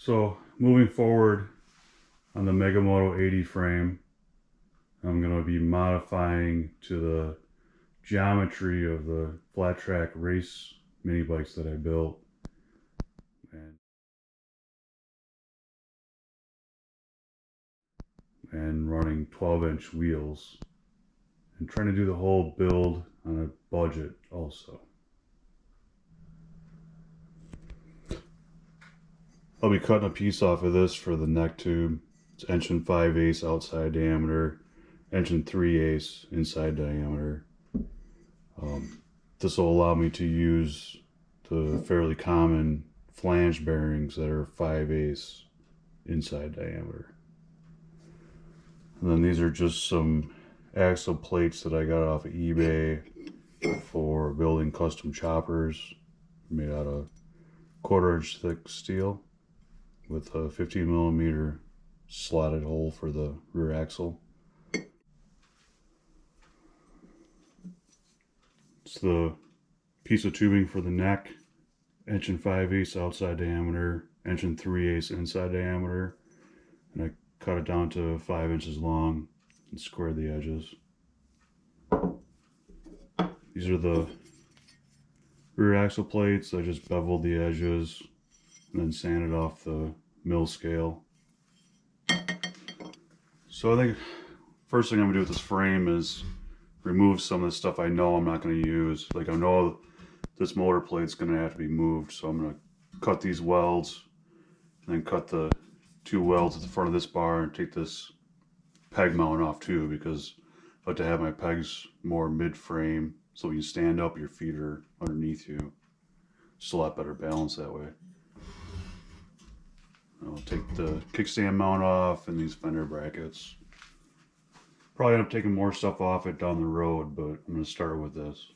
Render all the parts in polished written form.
So moving forward on the Moto 80 frame, I'm going to be modifying to the geometry of the flat track race mini bikes that I built, and running 12-inch wheels, and trying to do the whole build on a budget also. I'll be cutting a piece off of this for the neck tube. It's 1 5/8 outside diameter, 1 3/8 inside diameter. This will allow me to use the fairly common flange bearings that are 5/8 inside diameter. And then these are just some axle plates that I got off of eBay for building custom choppers, made out of 1/4-inch thick steel with a 15mm slotted hole for the rear axle. It's the piece of tubing for the neck, 1 5/8 outside diameter, 1 3/8 inside diameter, and I cut it down to 5 inches long and squared the edges. These are the rear axle plates. I just beveled the edges and then sanded off the mill scale. So I think first thing I'm gonna do with this frame is remove some of the stuff I know I'm not gonna use. Like I know this motor plate's gonna have to be moved, so I'm gonna cut these welds and then cut the 2 welds at the front of this bar and take this peg mount off too, because I like to have my pegs more mid-frame so when you stand up your feet are underneath you. Just a lot better balance that way. I'll take the kickstand mount off and these fender brackets. Probably end up taking more stuff off it down the road, but I'm going to start with this.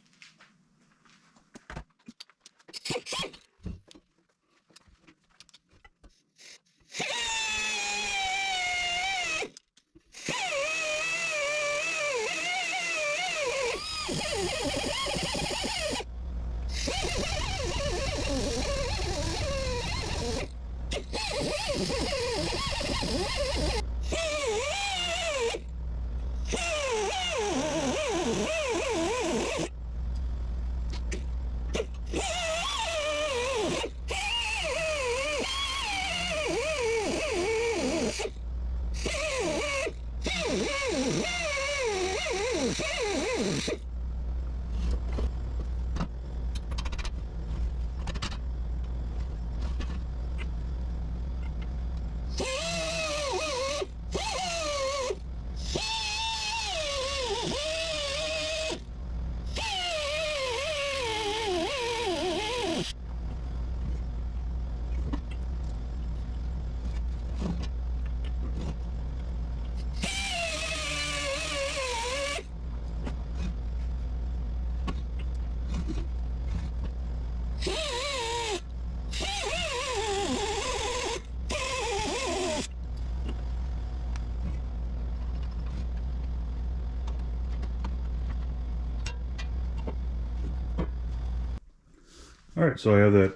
Alright, so I have that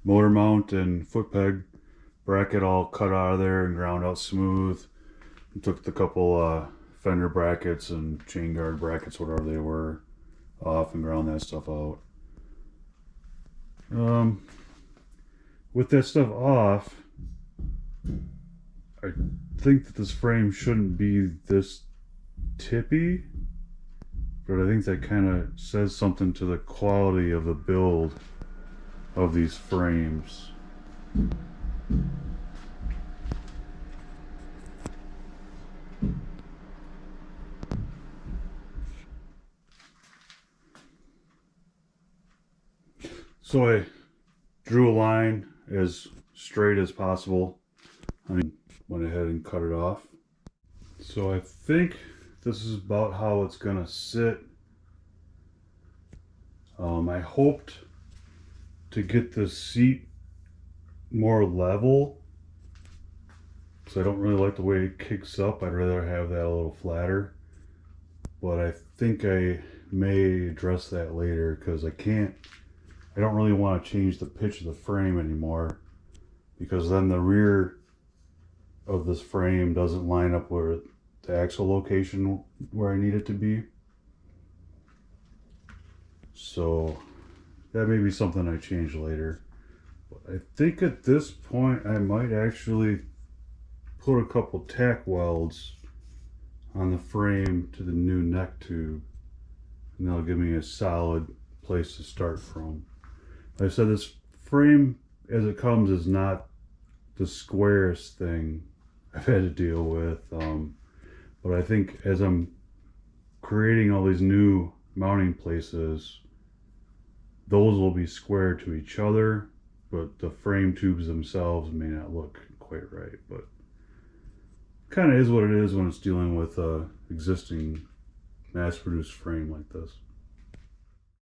motor mount and foot peg bracket all cut out of there and ground out smooth. I took the couple fender brackets and chain guard brackets, whatever they were, off and ground that stuff out. With that stuff off, I think that this frame shouldn't be this tippy, but I think that kind of says something to the quality of the build of these frames. So I drew a line as straight as possible. I went ahead and cut it off. So I think this is about how it's gonna sit. I hoped to get the seat more level, because I don't really like the way it kicks up. I'd rather have that a little flatter, but I think I may address that later, because I don't really want to change the pitch of the frame anymore. because then the rear of this frame doesn't line up where the axle location where I need it to be. So that may be something I change later. But I think at this point I might actually put a couple tack welds on the frame to the new neck tube, and that'll give me a solid place to start from. Like I said, this frame as it comes is not the squarest thing I've had to deal with, but I think as I'm creating all these new mounting places, those will be square to each other, but the frame tubes themselves may not look quite right. But kind of is what it is when it's dealing with a existing mass-produced frame like this.